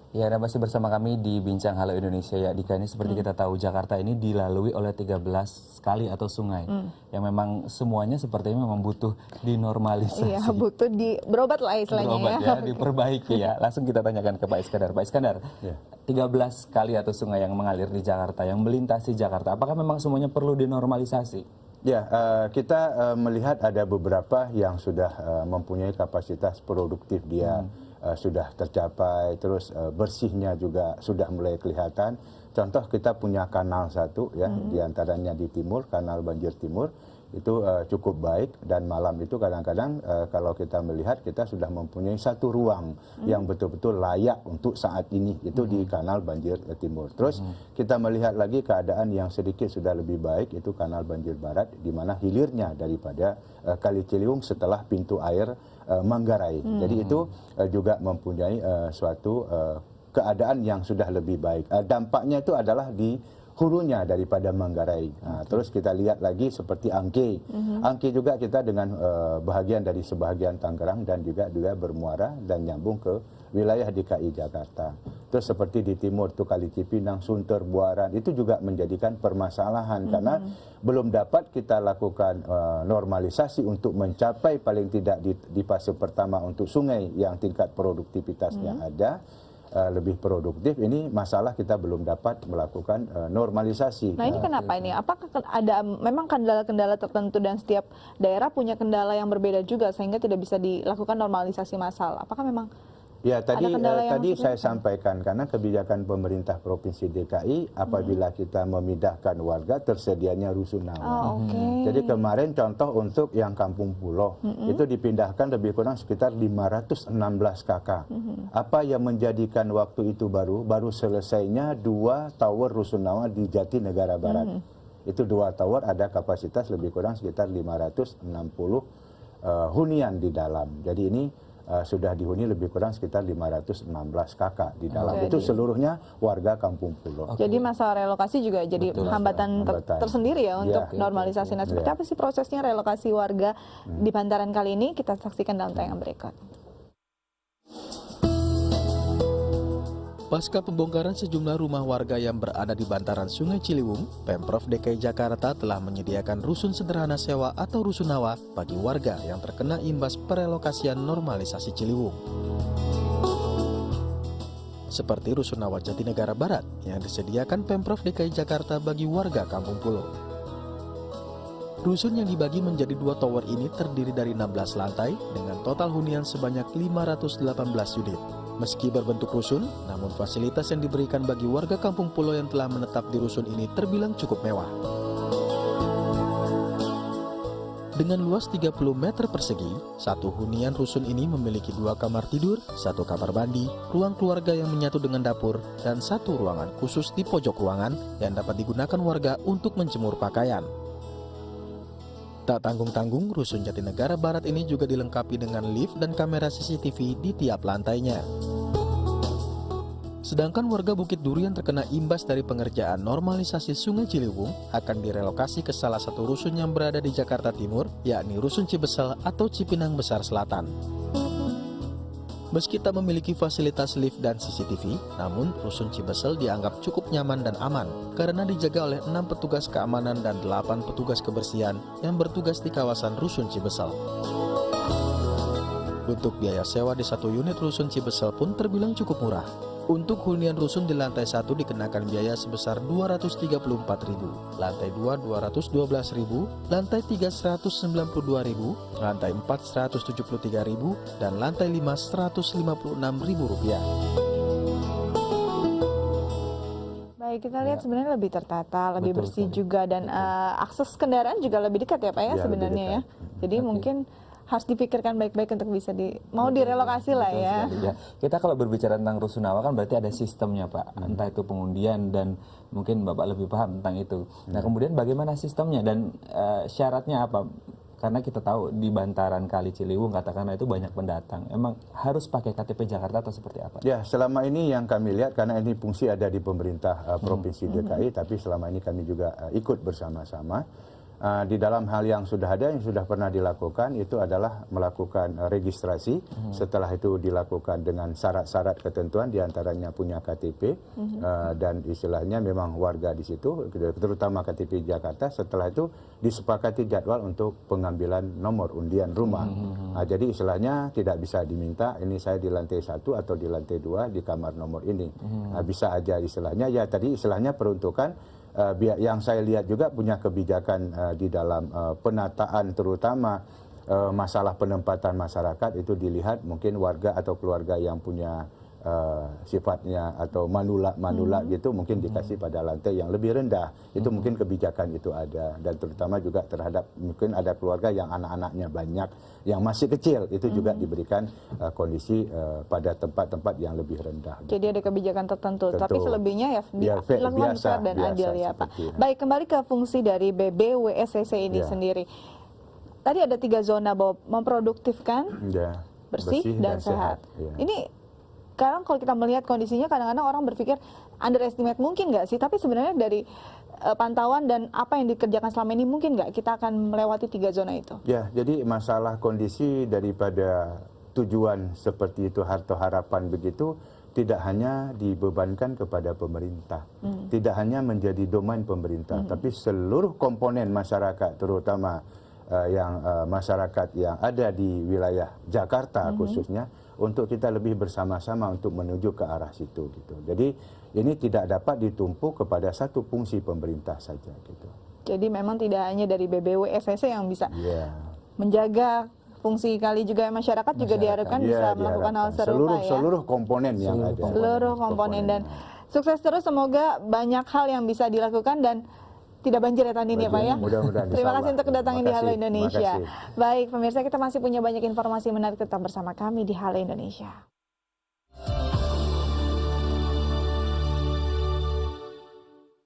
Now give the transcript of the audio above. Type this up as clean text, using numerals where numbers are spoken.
Ya, Anda masih bersama kami di Bincang Halo Indonesia ya. Dika, ini seperti kita tahu Jakarta ini dilalui oleh 13 kali atau sungai yang memang semuanya sepertinya memang butuh dinormalisasi. Iya, butuh berobat lah istilahnya Berobat ya. ya, diperbaiki ya. Langsung kita tanyakan ke Pak Iskandar. Pak Iskandar, 13 kali atau sungai yang mengalir di Jakarta, yang melintasi Jakarta, apakah memang semuanya perlu dinormalisasi? Ya, kita melihat ada beberapa yang sudah mempunyai kapasitas produktif dia sudah tercapai, terus bersihnya juga sudah mulai kelihatan. Contoh kita punya kanal satu ya, diantaranya di timur, kanal banjir timur itu cukup baik, dan malam itu kadang-kadang kalau kita melihat kita sudah mempunyai satu ruang yang betul-betul layak untuk saat ini, itu di kanal banjir timur. Terus kita melihat lagi keadaan yang sedikit sudah lebih baik, itu kanal banjir barat, di mana hilirnya daripada Kali Ciliwung setelah pintu air Manggarai. Jadi itu juga mempunyai suatu keadaan yang sudah lebih baik. Dampaknya itu adalah di hulunya daripada Manggarai. Nah, terus kita lihat lagi seperti Angke. Angke juga kita dengan bahagian dari sebahagian Tangerang dan juga bermuara dan nyambung ke wilayah DKI Jakarta. Terus seperti di timur tuh Kali Cipinang, Sunter, Buaran, itu juga menjadikan permasalahan karena belum dapat kita lakukan normalisasi untuk mencapai paling tidak di fase pertama untuk sungai yang tingkat produktivitasnya ada. Lebih produktif, ini masalah kita belum dapat melakukan normalisasi. Nah ini kenapa ini? Apakah ada memang kendala-kendala tertentu dan setiap daerah punya kendala yang berbeda juga sehingga tidak bisa dilakukan normalisasi massal? Apakah memang ya tadi saya signifikan? sampaikan, karena kebijakan pemerintah Provinsi DKI apabila kita memindahkan warga tersedianya rusunawa. Jadi kemarin contoh untuk yang Kampung Pulo itu dipindahkan lebih kurang sekitar 516 kakak. Apa yang menjadikan waktu itu baru selesainya 2 tower rusunawa di Jatinegara Barat. Itu 2 tower ada kapasitas lebih kurang sekitar 560 hunian di dalam. Jadi ini sudah dihuni lebih kurang sekitar 516 kakak di dalam. Itu seluruhnya warga Kampung Pulo. Jadi masalah relokasi juga jadi hambatan tersendiri ya untuk normalisasi. Nah, seperti apa sih prosesnya relokasi warga di Bantaran kali ini? Kita saksikan dalam tayangan berikut. Pasca pembongkaran sejumlah rumah warga yang berada di bantaran Sungai Ciliwung, Pemprov DKI Jakarta telah menyediakan rusun sederhana sewa atau rusunawa bagi warga yang terkena imbas perelokasian normalisasi Ciliwung. Seperti rusunawa Jatinegara Barat yang disediakan Pemprov DKI Jakarta bagi warga Kampung Pulo. Rusun yang dibagi menjadi 2 tower ini terdiri dari 16 lantai dengan total hunian sebanyak 518 unit. Meski berbentuk rusun, namun fasilitas yang diberikan bagi warga Kampung Pulo yang telah menetap di rusun ini terbilang cukup mewah. Dengan luas 30 meter persegi, satu hunian rusun ini memiliki 2 kamar tidur, 1 kamar mandi, ruang keluarga yang menyatu dengan dapur, dan 1 ruangan khusus di pojok ruangan yang dapat digunakan warga untuk menjemur pakaian. Tak tanggung-tanggung, rusun Jatinegara Barat ini juga dilengkapi dengan lift dan kamera CCTV di tiap lantainya. Sedangkan warga Bukit Duri yang terkena imbas dari pengerjaan normalisasi Sungai Ciliwung akan direlokasi ke salah satu rusun yang berada di Jakarta Timur, yakni Rusun Cibesel atau Cipinang Besar Selatan. Meski tak memiliki fasilitas lift dan CCTV, namun Rusun Cibesel dianggap cukup nyaman dan aman karena dijaga oleh 6 petugas keamanan dan 8 petugas kebersihan yang bertugas di kawasan Rusun Cibesel. Untuk biaya sewa di 1 unit Rusun Cibesel pun terbilang cukup murah. Untuk hunian rusun di lantai 1 dikenakan biaya sebesar Rp234.000, lantai 2 Rp212.000, lantai 3 Rp192.000, lantai 4 Rp173.000, dan lantai 5 Rp156.000. Baik, kita lihat sebenarnya lebih tertata, lebih bersih juga, dan akses kendaraan juga lebih dekat ya Pak ya sebenarnya ya. Jadi mungkin harus dipikirkan baik-baik untuk bisa direlokasi lah ya. Ya. Kita kalau berbicara tentang rusunawa kan berarti ada sistemnya Pak, entah itu pengundian dan mungkin Bapak lebih paham tentang itu. Nah kemudian bagaimana sistemnya dan syaratnya apa? Karena kita tahu di bantaran Kali Ciliwung katakanlah itu banyak pendatang. Emang harus pakai KTP Jakarta atau seperti apa? Ya, selama ini yang kami lihat, karena ini fungsi ada di pemerintah Provinsi DKI, tapi selama ini kami juga ikut bersama-sama. Di dalam hal yang sudah ada, yang sudah pernah dilakukan, itu adalah melakukan registrasi. Setelah itu dilakukan dengan syarat-syarat ketentuan, diantaranya punya KTP, dan istilahnya memang warga di situ, terutama KTP Jakarta. Setelah itu disepakati jadwal untuk pengambilan nomor undian rumah. Jadi istilahnya tidak bisa diminta, ini saya di lantai 1 atau di lantai 2 di kamar nomor ini. Bisa aja istilahnya, ya tadi istilahnya peruntukan. Yang saya lihat juga punya kebijakan di dalam penataan, terutama masalah penempatan masyarakat itu dilihat mungkin warga atau keluarga yang punya sifatnya atau manula gitu mungkin dikasih pada lantai yang lebih rendah. Itu mungkin kebijakan itu ada, dan terutama juga terhadap mungkin ada keluarga yang anak-anaknya banyak yang masih kecil, itu juga diberikan kondisi pada tempat-tempat yang lebih rendah. Jadi ada kebijakan tertentu, Tentu. tapi selebihnya ya dilakukan fair dan adil ya Pak. Baik, kembali ke fungsi dari BBWSCC ini sendiri. Tadi ada 3 zona bahwa memproduktifkan, bersih dan sehat. Ini sekarang kalau kita melihat kondisinya, kadang-kadang orang berpikir underestimate, mungkin nggak sih? Tapi sebenarnya dari pantauan dan apa yang dikerjakan selama ini, mungkin nggak kita akan melewati 3 zona itu? Ya, jadi masalah kondisi daripada tujuan seperti itu atau harapan begitu tidak hanya dibebankan kepada pemerintah, tidak hanya menjadi domain pemerintah, tapi seluruh komponen masyarakat, terutama yang masyarakat yang ada di wilayah Jakarta khususnya, untuk kita lebih bersama-sama untuk menuju ke arah situ gitu. Jadi ini tidak dapat ditumpuk kepada satu fungsi pemerintah saja gitu. Jadi memang tidak hanya dari BBWSCC yang bisa menjaga fungsi kali, juga masyarakat juga diharapkan bisa melakukan hal serupa ya. Seluruh komponen yang ada. Seluruh komponen, dan sukses terus, semoga banyak hal yang bisa dilakukan dan tidak banjir ya tahun ini ya Pak ya. Mudah-mudahan. Terima kasih untuk kedatangan di Halo Indonesia. Baik pemirsa, kita masih punya banyak informasi menarik, tetap bersama kami di Halo Indonesia.